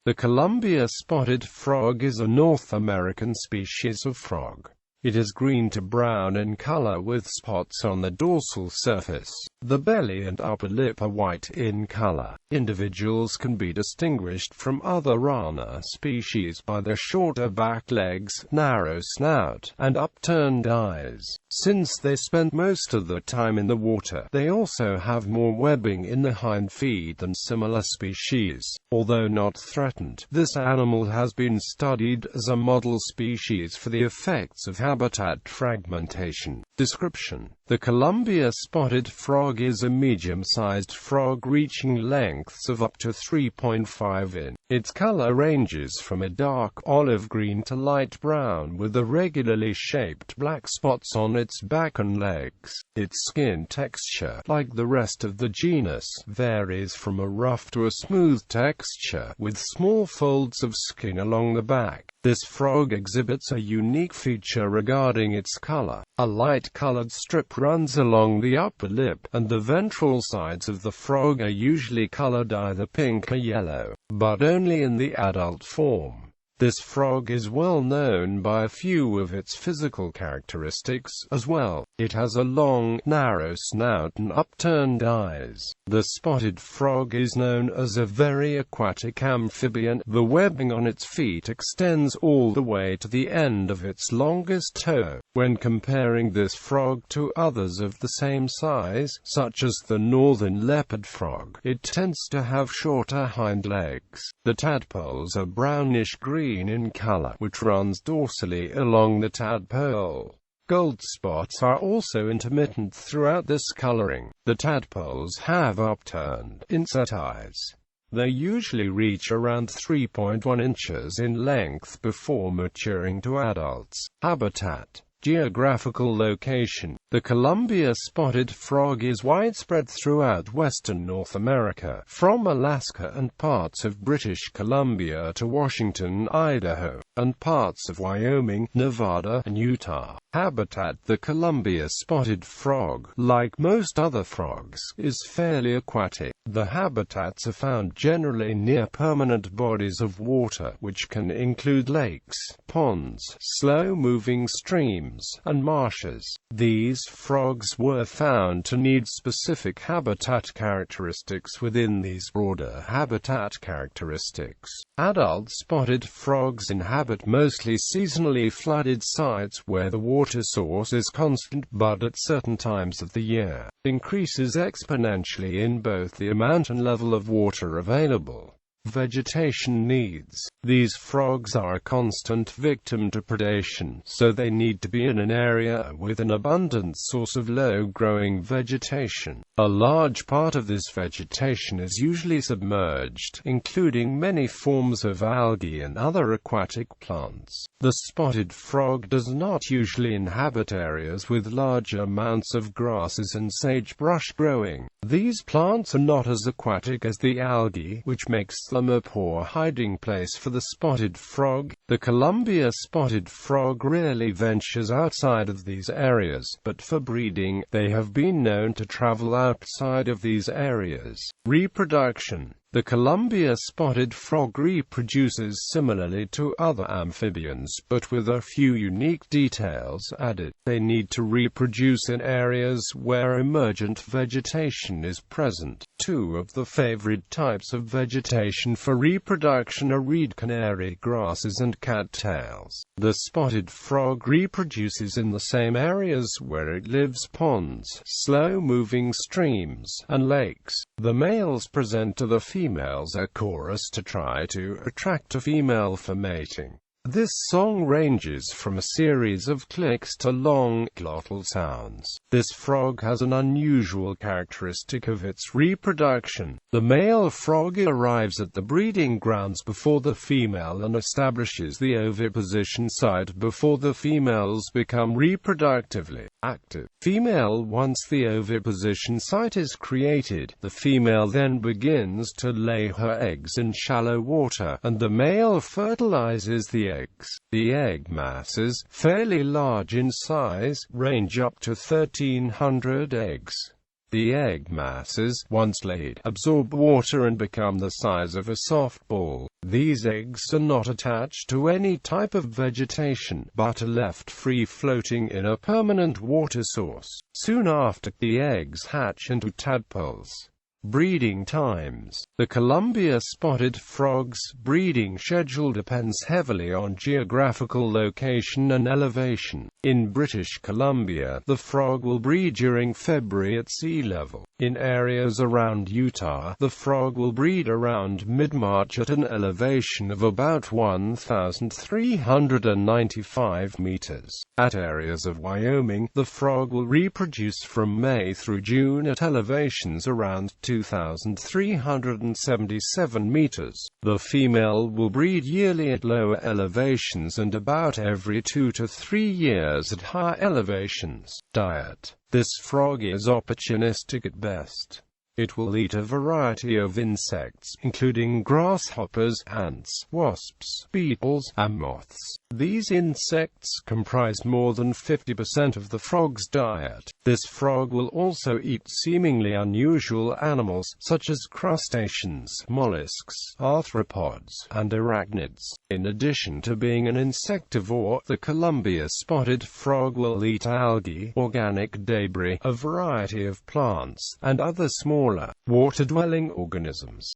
The Columbia spotted frog is a North American species of frog. It is green to brown in color with spots on the dorsal surface. The belly and upper lip are white in color. Individuals can be distinguished from other Rana species by their shorter back legs, narrow snout, and upturned eyes. Since they spend most of their time in the water, they also have more webbing in the hind feet than similar species. Although not threatened, this animal has been studied as a model species for the effects of habitat fragmentation. Description: the Columbia spotted frog is a medium-sized frog reaching lengths of up to 3.5 in. Its color ranges from a dark olive green to light brown with irregularly shaped black spots on its back and legs. Its skin texture, like the rest of the genus, varies from a rough to a smooth texture, with small folds of skin along the back. This frog exhibits a unique feature regarding its color. A light-colored strip runs along the upper lip, and the ventral sides of the frog are usually colored either pink or yellow, but only in the adult form. This frog is well known by a few of its physical characteristics as well. It has a long, narrow snout and upturned eyes. The spotted frog is known as a very aquatic amphibian. The webbing on its feet extends all the way to the end of its longest toe. When comparing this frog to others of the same size, such as the northern leopard frog, it tends to have shorter hind legs. The tadpoles are brownish-green in color, which runs dorsally along the tadpole. Gold spots are also intermittent throughout this coloring. The tadpoles have upturned, inset eyes. They usually reach around 3.1 inches in length before maturing to adults. Habitat. Geographical location. The Columbia spotted frog is widespread throughout western North America, from Alaska and parts of British Columbia to Washington, Idaho, and parts of Wyoming, Nevada, and Utah. Habitat. The Columbia spotted frog, like most other frogs, is fairly aquatic. The habitats are found generally near permanent bodies of water, which can include lakes, ponds, slow-moving streams, and marshes. These frogs were found to need specific habitat characteristics within these broader habitat characteristics. Adult spotted frogs inhabit mostly seasonally flooded sites where the water source is constant, but at certain times of the year, increases exponentially in both the amount and level of water available. Vegetation needs. These frogs are a constant victim to predation, so they need to be in an area with an abundant source of low-growing vegetation. A large part of this vegetation is usually submerged, including many forms of algae and other aquatic plants. The spotted frog does not usually inhabit areas with large amounts of grasses and sagebrush growing. These plants are not as aquatic as the algae, which makes them a poor hiding place for the spotted frog. The Columbia spotted frog rarely ventures outside of these areas, but for breeding, they have been known to travel outside of these areas. Reproduction. The Columbia spotted frog reproduces similarly to other amphibians, but with a few unique details added. They need to reproduce in areas where emergent vegetation is present. Two of the favorite types of vegetation for reproduction are reed canary grasses and cattails. The spotted frog reproduces in the same areas where it lives: ponds, slow-moving streams, and lakes. The males present to the females a chorus to try to attract a female for mating. This song ranges from a series of clicks to long, glottal sounds. This frog has an unusual characteristic of its reproduction. The male frog arrives at the breeding grounds before the female and establishes the oviposition site before the females become reproductively active. Female. Once the oviposition site is created, the female then begins to lay her eggs in shallow water, and the male fertilizes the eggs. The egg masses, fairly large in size, range up to 1,300 eggs. The egg masses, once laid, absorb water and become the size of a softball. These eggs are not attached to any type of vegetation, but are left free floating in a permanent water source. Soon after, the eggs hatch into tadpoles. Breeding times. The Columbia spotted frog's breeding schedule depends heavily on geographical location and elevation. In British Columbia, the frog will breed during February at sea level. In areas around Utah, the frog will breed around mid-March at an elevation of about 1,395 meters. At areas of Wyoming, the frog will reproduce from May through June at elevations around 2,377 meters. The female will breed yearly at lower elevations and about every 2 to 3 years at higher elevations. Diet. This frog is opportunistic at best. It will eat a variety of insects, including grasshoppers, ants, wasps, beetles, and moths. These insects comprise more than 50% of the frog's diet. This frog will also eat seemingly unusual animals, such as crustaceans, mollusks, arthropods, and arachnids. In addition to being an insectivore, the Columbia spotted frog will eat algae, organic debris, a variety of plants, and other smaller, water-dwelling organisms.